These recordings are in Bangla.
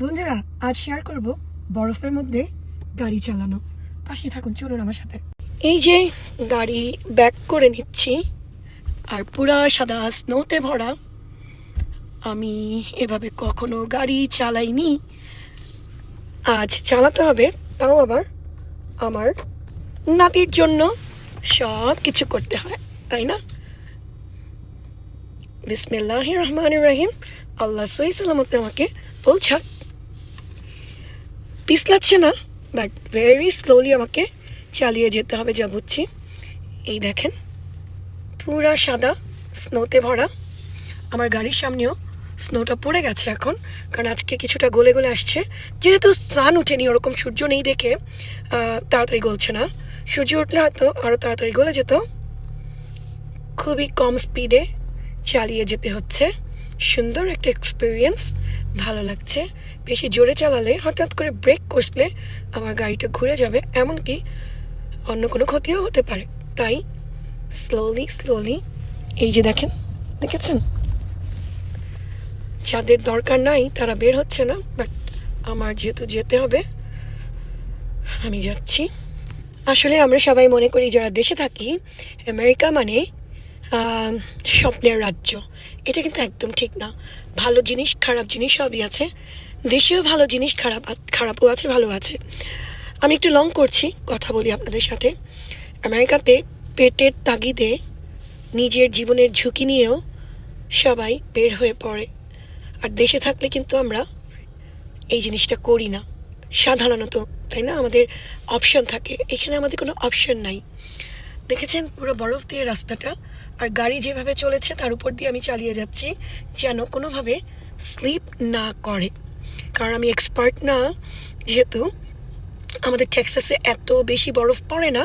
বন্ধুরা, আজ শেয়ার করব বরফের মধ্যে গাড়ি চালানো। পাশে থাকুন, চলুন আমার সাথে। এই যে গাড়ি ব্যাক করে নিচ্ছি, আর পুরা সাদা স্নোতে ভরা। আমি এভাবে কখনো গাড়ি চালাইনি, আজ চালাতে হবে, তাও আবার আমার নাতির জন্য। সব কিছু করতে হয়, তাই না? বিসমিল্লাহির রহমানির রহিম। আল্লাহ সহি সালামতে আমাকে পৌঁছাক। পিছলাচ্ছে না, বাট ভেরি স্লোলি আমাকে চালিয়ে যেতে হবে, যা বুঝছি। এই দেখেন, পুরা সাদা স্নোতে ভরা। আমার গাড়ির সামনেও স্নোটা পড়ে গেছে এখন, কারণ আজকে কিছুটা গলে গলে আসছে। যেহেতু সান উঠেনি, ওরকম সূর্য নেই দেখে তাড়াতাড়ি গলছে না। সূর্য উঠলে হয়তো আরও তাড়াতাড়ি গলে যেত। খুবই কম স্পিডে চালিয়ে যেতে হচ্ছে। সুন্দর একটা এক্সপিরিয়েন্স, ভালো লাগছে। বেশি জোরে চালালে, হঠাৎ করে ব্রেক কষলে আমার গাড়িটা ঘুরে যাবে, এমনকি অন্য কোনো ক্ষতিও হতে পারে। তাই স্লোলি স্লোলি। এই যে দেখেছেন, যাদের দরকার নাই তারা বের হচ্ছে না, বাট আমার যেহেতু যেতে হবে, আমি যাচ্ছি। আসলে আমরা সবাই মনে করি যারা দেশে থাকি, আমেরিকা মানে স্বপ্নের রাজ্য। এটা কিন্তু একদম ঠিক না। ভালো জিনিস, খারাপ জিনিস সবই আছে। দেশেও ভালো জিনিস, খারাপও আছে, ভালো আছে। আমি একটু লং করছি, কথা বলি আপনাদের সাথে। আমেরিকাতে পেটের তাগিদে নিজের জীবনের ঝুঁকি নিয়েও সবাই বের হয়ে পড়ে, আর দেশে থাকলে কিন্তু আমরা এই জিনিসটা করি না সাধারণত, তাই না? আমাদের অপশন থাকে, এখানে আমাদের কোনো অপশন নাই। দেখেছেন পুরো বরফ দিয়ে রাস্তাটা, আর গাড়ি যেভাবে চলেছে তার উপর দিয়ে আমি চালিয়ে যাচ্ছি যেন কোনোভাবে স্লিপ না করে। কারণ আমি এক্সপার্ট না, যেহেতু আমাদের টেক্সাসে এত বেশি বরফ পড়ে না।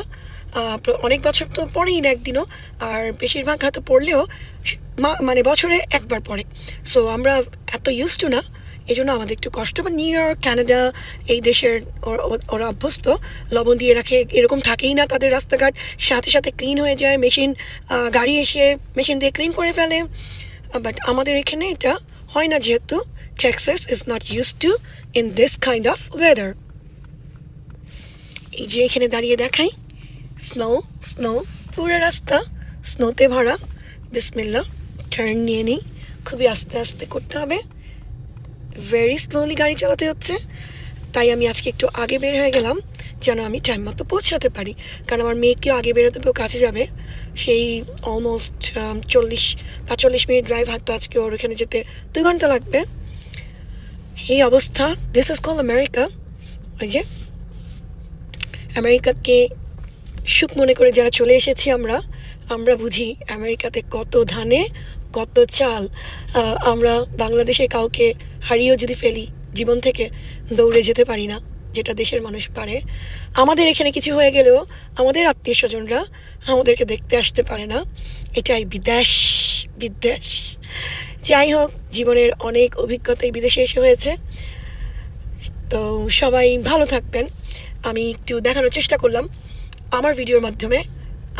অনেক বছর তো পড়েই না একদিনও, আর বেশিরভাগ হয়তো পড়লেও মানে বছরে একবার পড়ে। সো আমরা এত ইউজ টু না, এই জন্য আমাদের একটু কষ্ট। বা নিউ ইয়র্ক, কানাডা, এই দেশের ওরা অভ্যস্ত, লবণ দিয়ে রাখে, এরকম থাকেই না। তাদের রাস্তাঘাট সাথে সাথে ক্লিন হয়ে যায়, মেশিন গাড়ি এসে মেশিন দিয়ে ক্লিন করে ফেলে। বাট আমাদের এখানে এটা হয় না, যেহেতু Texas is not use to in this kind of weather. এই যে এখানে দাঁড়িয়ে দেখাই, স্নো স্নো, পুরো রাস্তা স্নোতে ভরা। বিসমিল্লাহ, টার্ন নিয়ে নিই, খুবই আস্তে আস্তে করতে হবে, ভেরি স্লোলি গাড়ি চালাতে হচ্ছে। তাই আমি আজকে একটু আগে বের হয়ে গেলাম, যেন আমি টাইম মতো পৌঁছাতে পারি। কারণ আমার মেয়েকেও আগে বেরোতে হবে, ও কাছে যাবে। সেই অলমোস্ট 40-45 মিনিট ড্রাইভ, হয়তো আজকে ওর ওখানে যেতে 2 ঘন্টা লাগবে। এই অবস্থা, দিস ইজ কল আমেরিকা। ওই যে আমেরিকাকে সুখ মনে করে যারা চলে এসেছি আমরা বুঝি আমেরিকাতে কত ধানে কত চাল। আমরা বাংলাদেশে কাউকে হারিয়েও যদি ফেলি জীবন থেকে, দৌড়ে যেতে পারি না, যেটা দেশের মানুষ পারে। আমাদের এখানে কিছু হয়ে গেলেও আমাদের আত্মীয় স্বজনরা আমাদেরকে দেখতে আসতে পারে না। এটাই বিদেশ। যাই হোক, জীবনের অনেক অভিজ্ঞতাই বিদেশে এসে হয়েছে। তো সবাই ভালো থাকবেন। আমি একটু দেখানোর চেষ্টা করলাম আমার ভিডিওর মাধ্যমে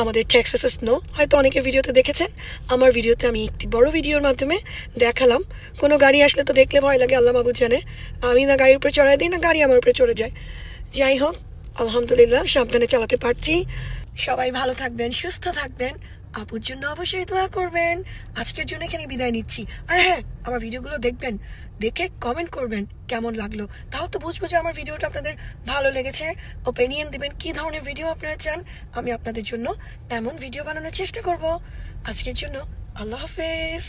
আমাদের টেক্সাসের স্নো। হয়তো অনেকে ভিডিওতে দেখেছেন, আমার ভিডিওতে আমি একটি বড় ভিডিওর মাধ্যমে দেখালাম। কোনো গাড়ি আসলে তো দেখলে ভয় লাগে, আল্লাহ মাবুদ জানে। আমি না গাড়ির উপরে চড়াই দিই, না গাড়ি আমার উপরে চড়ে যায়। যাই হোক, আলহামদুলিল্লাহ সাবধানে চালাতে পারছি। সবাই ভালো থাকবেন, সুস্থ থাকবেন, আপুর জন্য অবশ্যই দোয়া করবেন। আজকের জন্য এখানে বিদায় নিচ্ছি। আর হ্যাঁ, আমার ভিডিওগুলো দেখবেন, দেখে কমেন্ট করবেন কেমন লাগলো, তাও তো বুঝবো যে আমার ভিডিওটা আপনাদের ভালো লেগেছে। ওপিনিয়ন দিবেন কী ধরনের ভিডিও আপনারা চান, আমি আপনাদের জন্য এমন ভিডিও বানানোর চেষ্টা করব। আজকের জন্য আল্লাহ হাফেজ।